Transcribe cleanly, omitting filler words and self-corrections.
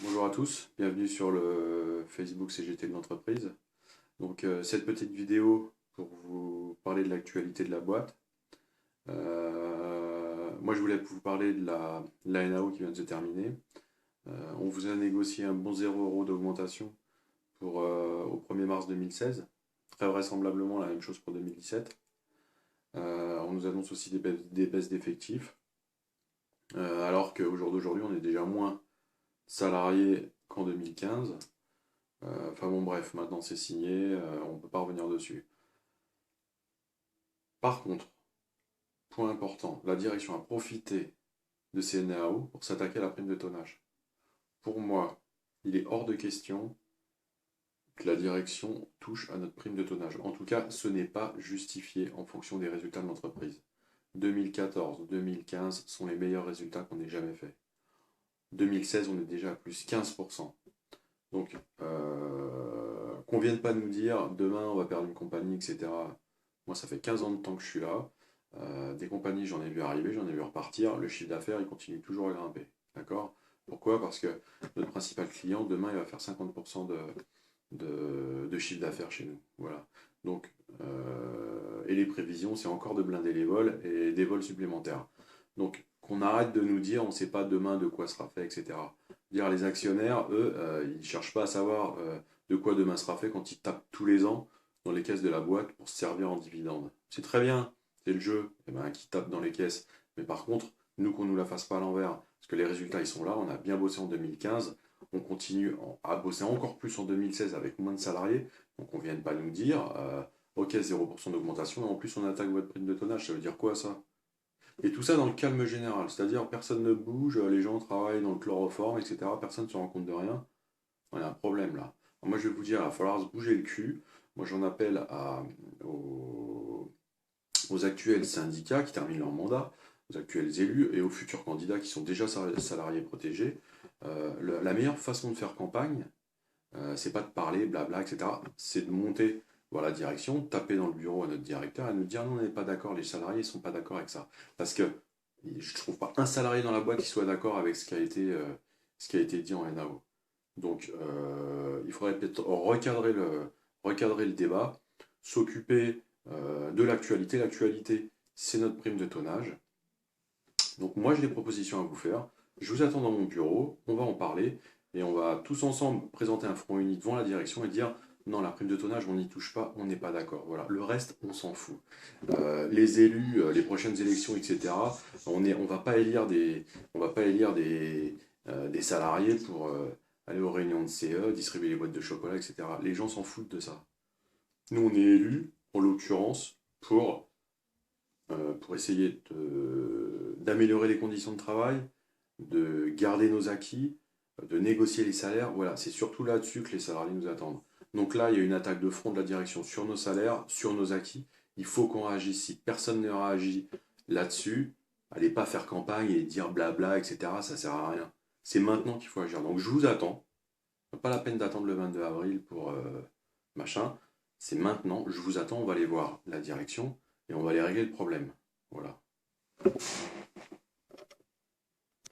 Bonjour à tous, bienvenue sur le Facebook CGT de l'entreprise. Donc cette petite vidéo pour vous parler de l'actualité de la boîte. Moi je voulais vous parler de la NAO qui vient de se terminer. On vous a négocié un bon 0 € d'augmentation au 1er mars 2016. Très vraisemblablement la même chose pour 2017. On nous annonce aussi des baisses d'effectifs. Alors qu'au jour d'aujourd'hui on est déjà moins salariés qu'en 2015. Enfin bon, bref, maintenant c'est signé, on ne peut pas revenir dessus. Par contre, point important, la direction a profité de ces NAO pour s'attaquer à la prime de tonnage. Pour moi, il est hors de question que la direction touche à notre prime de tonnage. En tout cas, ce n'est pas justifié en fonction des résultats de l'entreprise. 2014, 2015 sont les meilleurs résultats qu'on ait jamais fait. 2016, on est déjà à plus 15%. Donc, qu'on vienne pas nous dire demain on va perdre une compagnie, etc. Moi, ça fait 15 ans de temps que je suis là. Des compagnies, j'en ai vu arriver, j'en ai vu repartir. Le chiffre d'affaires, il continue toujours à grimper. D'accord? Pourquoi? Parce que notre principal client, demain, il va faire 50% de chiffre d'affaires chez nous. Voilà. Donc, et les prévisions, c'est encore de blinder les vols et des vols supplémentaires. Donc, qu'on arrête de nous dire on ne sait pas demain de quoi sera fait, etc. Dire les actionnaires, eux, ils ne cherchent pas à savoir de quoi demain sera fait quand ils tapent tous les ans dans les caisses de la boîte pour se servir en dividende. C'est très bien, c'est le jeu, eh ben, qui tape dans les caisses. Mais par contre, nous, qu'on ne nous la fasse pas à l'envers. Parce que les résultats, ils sont là, on a bien bossé en 2015, on continue à bosser encore plus en 2016 avec moins de salariés. Donc on ne vienne pas nous dire, ok, 0% d'augmentation, et en plus on attaque votre prime de tonnage. Ça veut dire quoi ça? Et tout ça dans le calme général, c'est-à-dire personne ne bouge, les gens travaillent dans le chloroforme, etc. Personne ne se rend compte de rien. On a un problème là. Alors moi je vais vous dire, il va falloir se bouger le cul. Moi j'en appelle aux actuels syndicats qui terminent leur mandat, aux actuels élus et aux futurs candidats qui sont déjà salariés protégés. La meilleure façon de faire campagne, c'est pas de parler, blabla, etc. C'est de monter voir la direction, taper dans le bureau à notre directeur et nous dire non, on n'est pas d'accord, les salariés ne sont pas d'accord avec ça. Parce que je ne trouve pas un salarié dans la boîte qui soit d'accord avec ce qui a été dit en NAO. Donc il faudrait peut-être recadrer le débat, s'occuper de l'actualité. L'actualité, c'est notre prime de tonnage. Donc moi j'ai des propositions à vous faire. Je vous attends dans mon bureau, on va en parler et on va tous ensemble présenter un front uni devant la direction et dire non, la prime de tonnage, on n'y touche pas, on n'est pas d'accord. Voilà, le reste, on s'en fout. Les élus, les prochaines élections, etc. On va pas élire des salariés pour aller aux réunions de CE, distribuer les boîtes de chocolat, etc. Les gens s'en foutent de ça. Nous, on est élus, en l'occurrence, pour essayer d'améliorer les conditions de travail, de garder nos acquis, de négocier les salaires. Voilà, c'est surtout là-dessus que les salariés nous attendent. Donc là, il y a une attaque de front de la direction sur nos salaires, sur nos acquis. Il faut qu'on réagisse. Si personne ne réagit là-dessus, allez pas faire campagne et dire blabla, etc. Ça sert à rien. C'est maintenant qu'il faut agir. Donc je vous attends. Pas la peine d'attendre le 22 avril pour machin. C'est maintenant, je vous attends, on va aller voir la direction et on va aller régler le problème. Voilà.